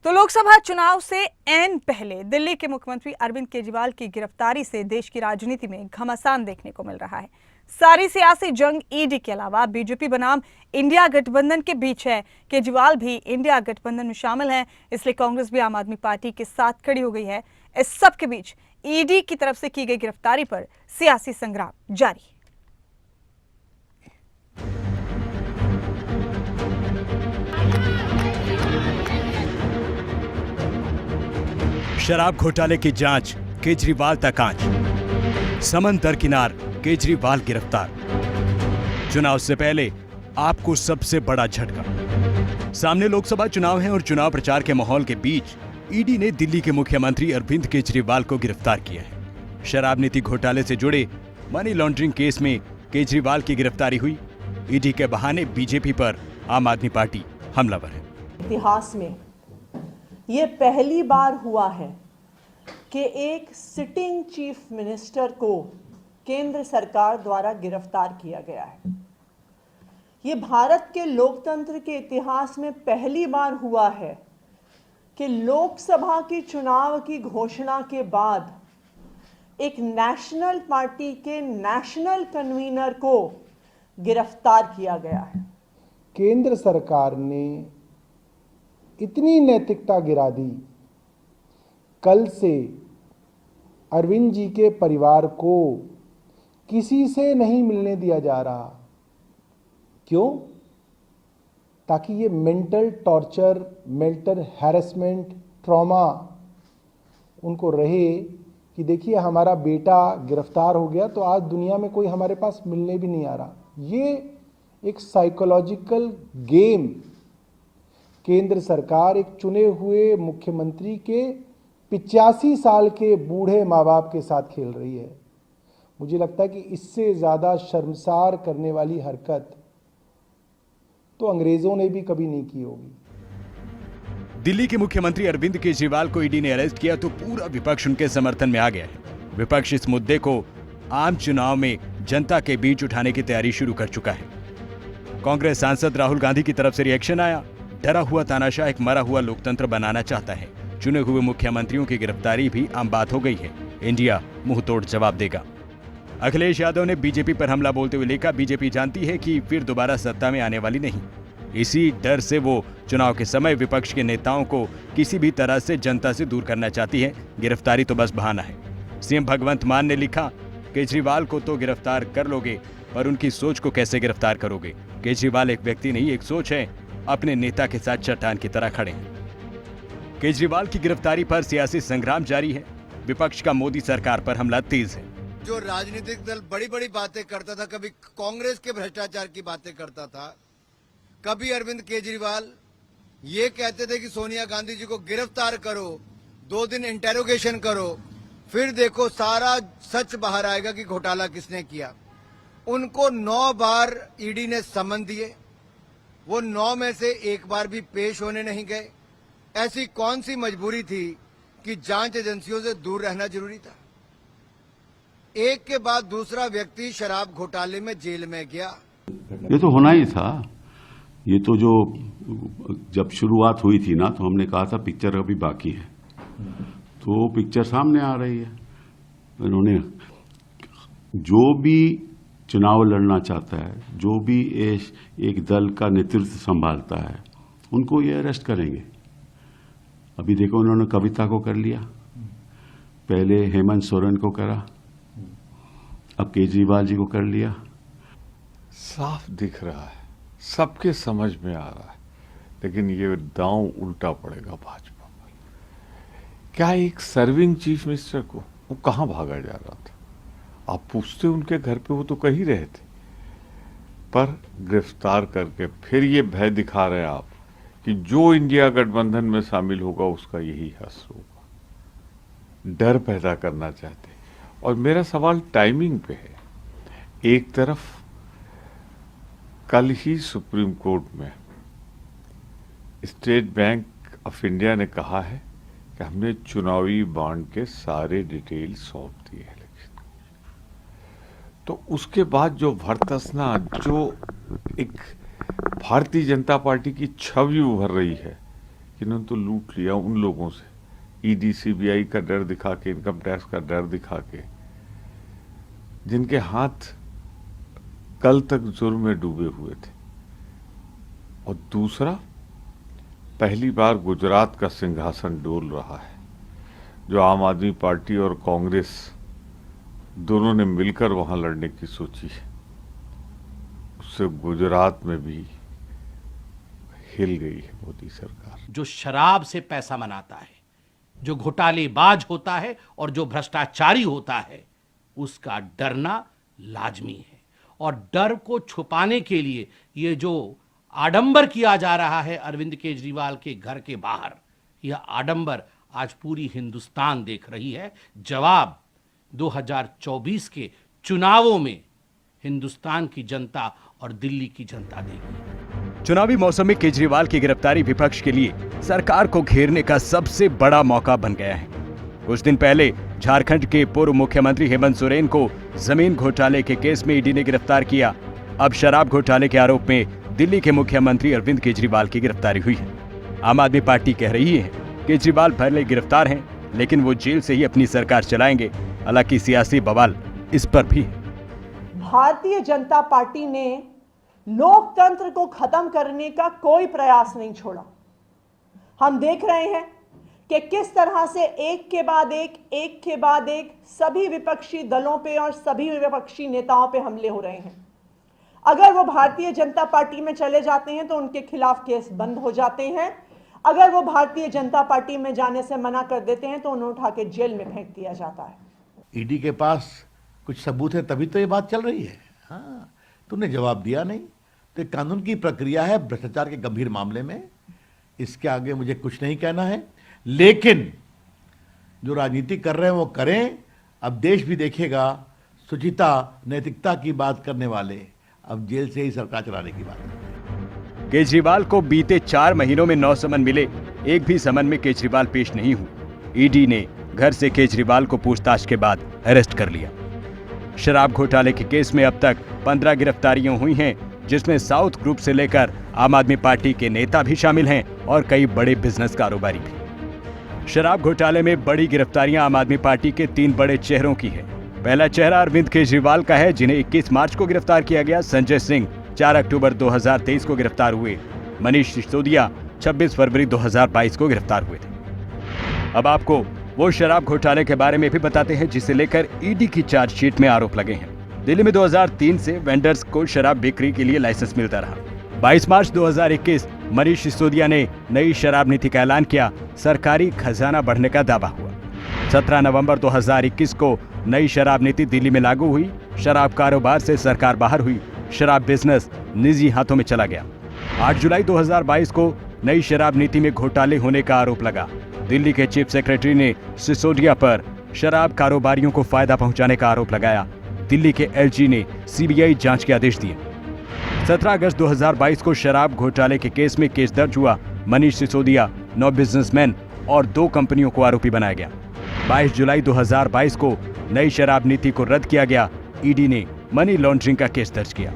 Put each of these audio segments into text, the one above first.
तो लोकसभा चुनाव से ऐन पहले दिल्ली के मुख्यमंत्री अरविंद केजरीवाल की गिरफ्तारी से देश की राजनीति में घमासान देखने को मिल रहा है। सारी सियासी जंग ईडी के अलावा बीजेपी बनाम इंडिया गठबंधन के बीच है। केजरीवाल भी इंडिया गठबंधन में शामिल हैं, इसलिए कांग्रेस भी आम आदमी पार्टी के साथ खड़ी हो गई है। इस सब के बीच ईडी की तरफ से की गई गिरफ्तारी पर सियासी संग्राम जारी। शराब घोटाले की जांच, केजरीवाल तक आंच। समन दरकिनार, केजरीवाल गिरफ्तार। चुनाव से पहले आपको सबसे बड़ा झटका। सामने लोकसभा चुनाव है और चुनाव प्रचार के माहौल के बीच ईडी ने दिल्ली के मुख्यमंत्री अरविंद केजरीवाल को गिरफ्तार किया है। शराब नीति घोटाले से जुड़े मनी लॉन्ड्रिंग केस में केजरीवाल की गिरफ्तारी हुई। ईडी के बहाने बीजेपी पर आम आदमी पार्टी हमलावर है। इतिहास में ये पहली बार हुआ है कि एक सिटिंग चीफ मिनिस्टर को केंद्र सरकार द्वारा गिरफ्तार किया गया है। ये भारत के लोकतंत्र के इतिहास में पहली बार हुआ है कि लोकसभा की चुनाव की घोषणा के बाद एक नेशनल पार्टी के नेशनल कन्वीनर को गिरफ्तार किया गया है। केंद्र सरकार ने इतनी नैतिकता गिरा दी, कल से अरविंद जी के परिवार को किसी से नहीं मिलने दिया जा रहा। क्यों? ताकि ये mental torture, mental harassment, trauma उनको रहे कि देखिए हमारा बेटा गिरफ्तार हो गया तो आज दुनिया में कोई हमारे पास मिलने भी नहीं आ रहा। ये एक साइकोलॉजिकल गेम केंद्र सरकार एक चुने हुए मुख्यमंत्री के 85 साल के बूढ़े माँ बाप के साथ खेल रही है। मुझे लगता है कि इससे ज़्यादा शर्मसार करने वाली हरकत तो अंग्रेजों ने भी कभी नहीं की होगी। दिल्ली के मुख्यमंत्री अरविंद केजरीवाल को ईडी ने अरेस्ट किया तो पूरा विपक्ष उनके समर्थन में आ गया है। विपक्ष इस मुद्दे को आम चुनाव में जनता के बीच उठाने की तैयारी शुरू कर चुका है। कांग्रेस सांसद राहुल गांधी की तरफ से रिएक्शन आया। डरा हुआ तानाशाह एक मरा हुआ लोकतंत्र बनाना चाहता है। चुने हुए मुख्यमंत्रियों की गिरफ्तारी भी आम बात हो गई है। इंडिया मुंह तोड़ जवाब देगा। अखिलेश यादव ने बीजेपी पर हमला बोलते हुए लिखा, बीजेपी जानती है कि फिर दोबारा सत्ता में आने वाली नहीं। इसी डर से वो चुनाव के समय विपक्ष के नेताओं को किसी भी तरह से जनता से दूर करना चाहती है। गिरफ्तारी तो बस बहाना है। सीएम भगवंत मान ने लिखा, केजरीवाल को तो गिरफ्तार कर लोगे, पर उनकी सोच को कैसे गिरफ्तार करोगे? केजरीवाल एक व्यक्ति नहीं, एक सोच है। अपने नेता के साथ चट्टान की तरह खड़े हैं। केजरीवाल की गिरफ्तारी पर सियासी संग्राम जारी है। विपक्ष का मोदी सरकार पर हमला तेज है। जो राजनीतिक दल बड़ी बड़ी बातें करता था, कभी कांग्रेस के भ्रष्टाचार की बातें करता था, कभी अरविंद केजरीवाल ये कहते थे कि सोनिया गांधी जी को गिरफ्तार करो, 2 दिन इंटेरोगेशन करो, फिर देखो सारा सच बाहर आएगा कि घोटाला किसने किया। उनको 9 बार ईडी ने समन दिए, वो 9 में से एक बार भी पेश होने नहीं गए। ऐसी कौन सी मजबूरी थी कि जांच एजेंसियों से दूर रहना जरूरी था? एक के बाद दूसरा व्यक्ति शराब घोटाले में जेल में गया। ये तो होना ही था। ये तो जो जब शुरुआत हुई थी ना, तो हमने कहा था पिक्चर अभी बाकी है, तो पिक्चर सामने आ रही है। इन्होंने जो भी चुनाव लड़ना चाहता है, जो भी एक दल का नेतृत्व संभालता है, उनको ये अरेस्ट करेंगे। अभी देखो उन्होंने कविता को कर लिया, पहले हेमंत सोरेन को करा, अब केजरीवाल जी को कर लिया। साफ दिख रहा है, सबके समझ में आ रहा है, लेकिन ये दांव उल्टा पड़ेगा भाजपा पर। क्या एक सर्विंग चीफ मिनिस्टर को वो कहां भागा जा रहा था? आप पूछते उनके घर पे, वो तो कहीं रहे थे, पर गिरफ्तार करके फिर ये भय दिखा रहे हैं आप कि जो इंडिया गठबंधन में शामिल होगा उसका यही हश्र होगा। डर पैदा करना चाहते। और मेरा सवाल टाइमिंग पे है। एक तरफ कल ही सुप्रीम कोर्ट में स्टेट बैंक ऑफ इंडिया ने कहा है कि हमने चुनावी बॉन्ड के सारे डिटेल सौंप दिए हैं। तो उसके बाद जो भरतसना, जो एक भारतीय जनता पार्टी की छवि उभर रही है इन्होंने तो लूट लिया उन लोगों से, ईडी सीबीआई का डर दिखा के, इनकम टैक्स का डर दिखा के, जिनके हाथ कल तक जुर्म में डूबे हुए थे। और दूसरा, पहली बार गुजरात का सिंहासन डोल रहा है, जो आम आदमी पार्टी और कांग्रेस दोनों ने मिलकर वहां लड़ने की सोची है, उससे गुजरात में भी हिल गई है मोदी सरकार। जो शराब से पैसा बनाता है, जो घोटालेबाज होता है और जो भ्रष्टाचारी होता है, उसका डरना लाजमी है। और डर को छुपाने के लिए ये जो आडंबर किया जा रहा है अरविंद केजरीवाल के घर के बाहर, यह आडंबर आज पूरी हिंदुस्तान देख रही है। जवाब 2024 के चुनावों में हिंदुस्तान की जनता और दिल्ली की जनता देगी। चुनावी मौसम में केजरीवाल की गिरफ्तारी विपक्ष के लिए सरकार को घेरने का सबसे बड़ा मौका बन गया है। कुछ दिन पहले झारखंड के पूर्व मुख्यमंत्री हेमंत सोरेन को जमीन घोटाले के केस में ईडी ने गिरफ्तार किया। अब शराब घोटाले के आरोप में दिल्ली के मुख्यमंत्री अरविंद केजरीवाल की गिरफ्तारी हुई है। आम आदमी पार्टी कह रही है केजरीवाल भले गिरफ्तार हैं, लेकिन वो जेल से ही अपनी सरकार चलाएंगे। हालांकि सियासी बवाल इस पर भी है। भारतीय जनता पार्टी ने लोकतंत्र को खत्म करने का कोई प्रयास नहीं छोड़ा। हम देख रहे हैं कि किस तरह से एक के बाद एक सभी विपक्षी दलों पे और सभी विपक्षी नेताओं पे हमले हो रहे हैं। अगर वो भारतीय जनता पार्टी में चले जाते हैं तो उनके खिलाफ केस बंद हो जाते हैं। अगर वो भारतीय जनता पार्टी में जाने से मना कर देते हैं तो उन्हें उठा के जेल में फेंक दिया जाता है। ईडी के पास कुछ सबूत है तभी तो ये बात चल रही है। हाँ, तूने जवाब दिया नहीं। तो कानून की प्रक्रिया है भ्रष्टाचार के गंभीर मामले में, इसके आगे मुझे कुछ नहीं कहना है। लेकिन जो राजनीति कर रहे हैं वो करें। अब देश भी देखेगा शुचिता नैतिकता की बात करने वाले अब जेल से ही सरकार चलाने की बात करते हैं। केजरीवाल को बीते 4 महीनों में 9 समन मिले, एक भी समन में केजरीवाल पेश नहीं हुए। ईडी ने घर से केजरीवाल को पूछताछ के बाद अरेस्ट कर लिया। शराब घोटाले के केस में अब तक 15 गिरफ्तारियां हुई हैं, जिसमें साउथ ग्रुप से लेकर आम आदमी पार्टी के नेता भी शामिल हैं और कई बड़े बिजनेस कारोबारी भी। शराब घोटाले में बड़ी गिरफ्तारियां आम आदमी पार्टी के 3 बड़े चेहरों की है। पहला चेहरा अरविंद केजरीवाल का है, जिन्हें 21 मार्च को गिरफ्तार किया गया। संजय सिंह 4 अक्टूबर 2023 को गिरफ्तार हुए। मनीष सिसोदिया 26 फरवरी 2022 को गिरफ्तार हुए थे। अब आपको वो शराब घोटाले के बारे में भी बताते हैं, जिसे लेकर ईडी की चार्जशीट में आरोप लगे हैं। दिल्ली में 2003 से वेंडर्स को शराब बिक्री के लिए लाइसेंस मिलता रहा। 22 मार्च 2021 मनीष सिसोदिया ने नई शराब नीति का ऐलान किया। सरकारी खजाना बढ़ने का दावा हुआ। 17 नवंबर 2021 को नई शराब नीति दिल्ली में लागू हुई। शराब कारोबार से सरकार बाहर हुई। शराब बिजनेस निजी हाथों में चला गया। 8 जुलाई 2022 को नई शराब नीति में घोटाले होने का आरोप लगा। दिल्ली के चीफ सेक्रेटरी ने सिसोदिया पर शराब कारोबारियों को फायदा पहुंचाने का आरोप लगाया। दिल्ली के एलजी ने सीबीआई जांच के आदेश दिए। 17 अगस्त 2022 को शराब घोटाले के केस में केस दर्ज हुआ। मनीष सिसोदिया, 9 बिजनेसमैन और 2 कंपनियों को आरोपी बनाया गया। 22 जुलाई 2022 को नई शराब नीति को रद्द किया गया। ईडी ने मनी लॉन्ड्रिंग का केस दर्ज किया।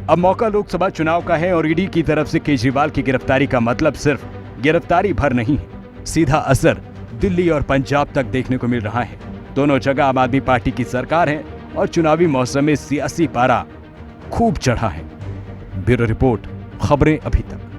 अब मौका लोकसभा चुनाव का है और ईडी की तरफ से केजरीवाल की गिरफ्तारी का मतलब सिर्फ गिरफ्तारी भर नहीं है, सीधा असर दिल्ली और पंजाब तक देखने को मिल रहा है। दोनों जगह आम आदमी पार्टी की सरकार है और चुनावी मौसम में सियासी पारा खूब चढ़ा है। ब्यूरो रिपोर्ट, खबरें अभी तक।